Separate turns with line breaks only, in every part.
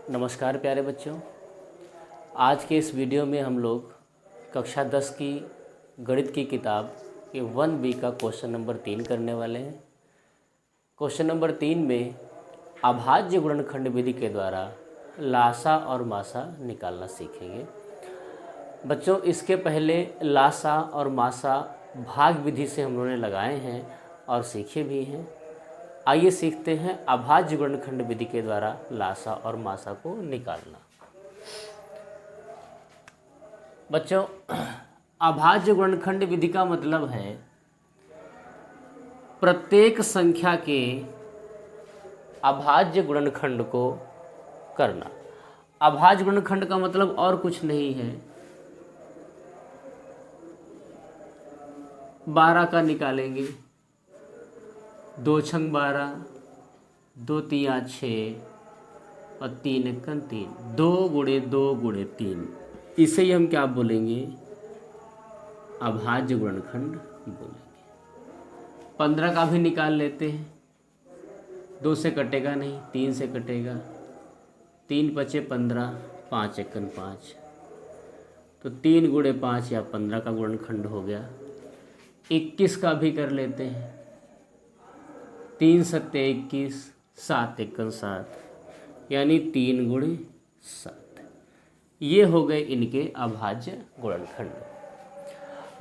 नमस्कार प्यारे बच्चों। आज के इस वीडियो में हम लोग कक्षा 10 की गणित की किताब के 1B का क्वेश्चन नंबर 3 करने वाले हैं। क्वेश्चन नंबर 3 में अभाज्य गुणनखंड विधि के द्वारा लासा और मासा निकालना सीखेंगे। बच्चों, इसके पहले लासा और मासा भाग विधि से हम लोगों ने लगाए हैं और सीखे भी हैं। आइए सीखते हैं अभाज्य गुणनखंड विधि के द्वारा लासा और मासा को निकालना। बच्चों, अभाज्य गुणनखंड विधि का मतलब है प्रत्येक संख्या के अभाज्य गुणनखंड को करना। अभाज्य गुणनखंड का मतलब और कुछ नहीं है। 12 का निकालेंगे, 2 छंग 12, 2 तिया 6 और 3 एकन 3, 2 गुणे 2 गुणे 3। इसे ही हम क्या बोलेंगे? अभाज्य गुणनखंड बोलेंगे। 15 का भी निकाल लेते हैं। 2 से कटेगा नहीं, 3 से कटेगा। 3 पचे 15, 5 एकन 5, तो 3 गुणे 5 या 15 का गुणनखंड हो गया। 21 का भी कर लेते हैं। 3 सत्ते 21, 7 एकन 7, यानी 3 गुणे 7। ये हो गए इनके अभाज्य गुणनखंड।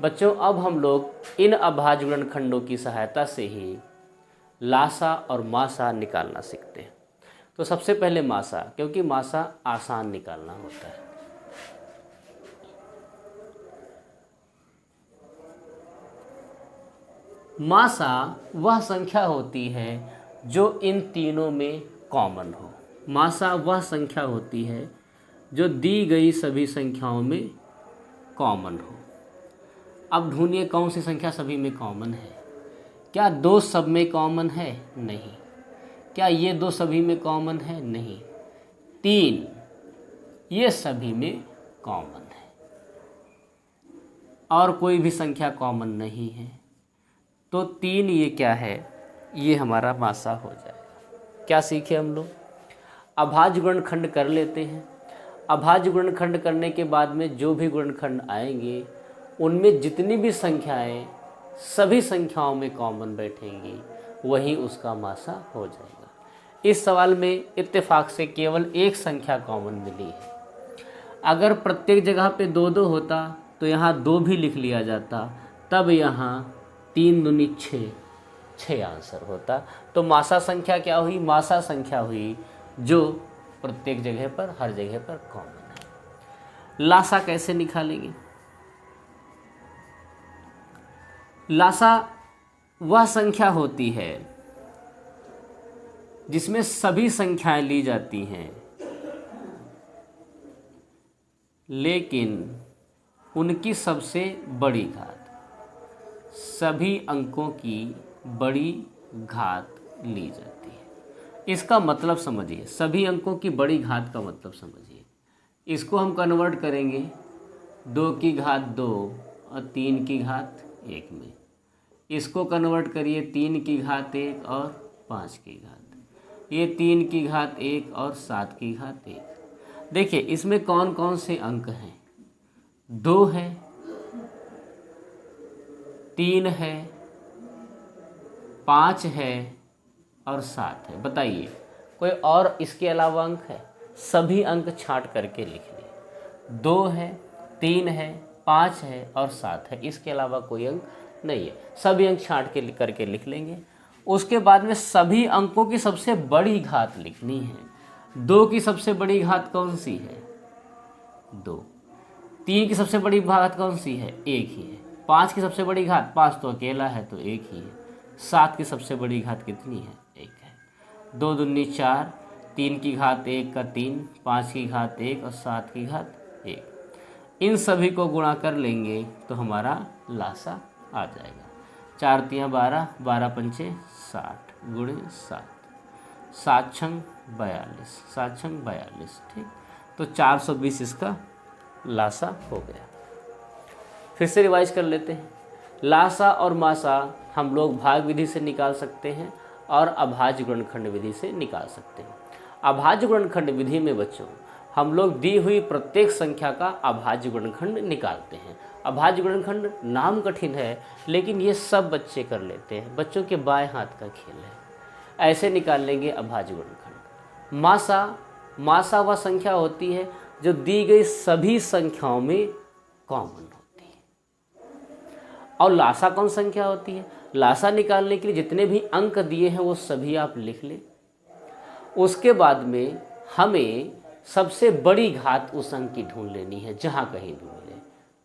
बच्चों, अब हम लोग इन अभाज्य गुणनखंडों की सहायता से ही लासा और मासा निकालना सीखते हैं। तो सबसे पहले मासा, क्योंकि मासा आसान निकालना होता है। मासा वह संख्या होती है जो इन तीनों में कॉमन हो। मासा वह संख्या होती है जो दी गई सभी संख्याओं में कॉमन हो। अब ढूंढिए कौन सी संख्या सभी में कॉमन है। क्या 2 सब में कॉमन है? नहीं। क्या ये 2 सभी में कॉमन है? नहीं। 3 ये सभी में कॉमन है और कोई भी संख्या कॉमन नहीं है। तो 3 ये क्या है? ये हमारा मासा हो जाएगा। क्या सीखे हम लोग? अभाज्य गुणनखंड कर लेते हैं। अभाज्य गुणनखंड करने के बाद में जो भी गुणनखंड आएंगे उनमें जितनी भी संख्याएं सभी संख्याओं में कॉमन बैठेंगी, वही उसका मासा हो जाएगा। इस सवाल में इत्तेफाक से केवल एक संख्या कॉमन मिली है। अगर प्रत्येक जगह पे 2-2 होता तो यहाँ 2 भी लिख लिया जाता, तब यहाँ 3 दूनी 6 आंसर होता। तो मासा संख्या क्या हुई? मासा संख्या हुई जो प्रत्येक जगह पर, हर जगह पर कॉमन है। लासा कैसे निकालेंगे? लासा वह संख्या होती है जिसमें सभी संख्याएं ली जाती हैं, लेकिन उनकी सबसे बड़ी घात, सभी अंकों की बड़ी घात ली जाती है। इसका मतलब समझिए, सभी अंकों की बड़ी घात का मतलब समझिए। इसको हम कन्वर्ट करेंगे 2 की घात 2 और 3 की घात 1 में। इसको कन्वर्ट करिए 3 की घात 1 और 5 की घात। ये 3 की घात 1 और 7 की घात 1। देखिए इसमें कौन कौन से अंक हैं? 2 है, 3 है, 5 है और 7 है। बताइए कोई और इसके अलावा अंक है? सभी अंक छांट करके लिख लिए। 2 है, 3 है, 5 है और 7 है। इसके अलावा कोई अंक नहीं है। सभी अंक छांट के करके लिख लेंगे। उसके बाद में सभी अंकों की सबसे बड़ी घात लिखनी है। 2 की सबसे बड़ी घात कौन सी है? 2। 3 की सबसे बड़ी घात कौन सी है? 1 ही है। 5 की सबसे बड़ी घात, 5 तो अकेला है तो 1 ही है। 7 की सबसे बड़ी घात कितनी है? 1 है। 2 दूनी 4, 3 की घात 1 का 3, 5 की घात 1 और 7 की घात 1। इन सभी को गुणा कर लेंगे तो हमारा लासा आ जाएगा। 4 तिया 12, 12 पंचे 60 गुणे 7, 7 छंग 42, 7 छंग 42। ठीक, तो 420 इसका लासा हो गया। फिर से रिवाइज कर लेते हैं। लासा और मासा हम लोग भाग विधि से निकाल सकते हैं और अभाज्य गुणनखंड विधि से निकाल सकते हैं। अभाज्य गुणनखंड विधि में बच्चों हम लोग दी हुई प्रत्येक संख्या का अभाज्य गुणनखंड निकालते हैं। अभाज्य गुणनखंड नाम कठिन है, लेकिन ये सब बच्चे कर लेते हैं, बच्चों के बाएं हाथ का खेल है। ऐसे निकाल लेंगे अभाज्य गुणनखंड। मासा वह संख्या होती है जो दी गई सभी संख्याओं में कॉमन होती है। और लासा कौन संख्या होती है? लासा निकालने के लिए जितने भी अंक दिए हैं वो सभी आप लिख लें। उसके बाद में हमें सबसे बड़ी घात उस अंक की ढूंढ लेनी है, जहाँ कहीं भी मिले।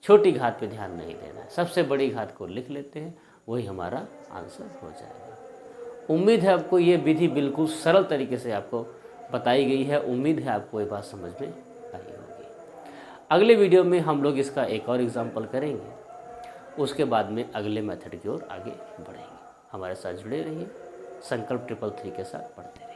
छोटी घात पे ध्यान नहीं देना है, सबसे बड़ी घात को लिख लेते हैं, वही हमारा आंसर हो जाएगा। उम्मीद है आपको ये विधि बिल्कुल सरल तरीके से आपको बताई गई है। उम्मीद है आपको ये बात समझ में आई होगी। अगले वीडियो में हम लोग इसका एक और एग्जाम्पल करेंगे, उसके बाद में अगले मेथड की ओर आगे बढ़ेंगे। हमारे साथ जुड़े रहिए, संकल्प 333 के साथ पढ़ते हैं।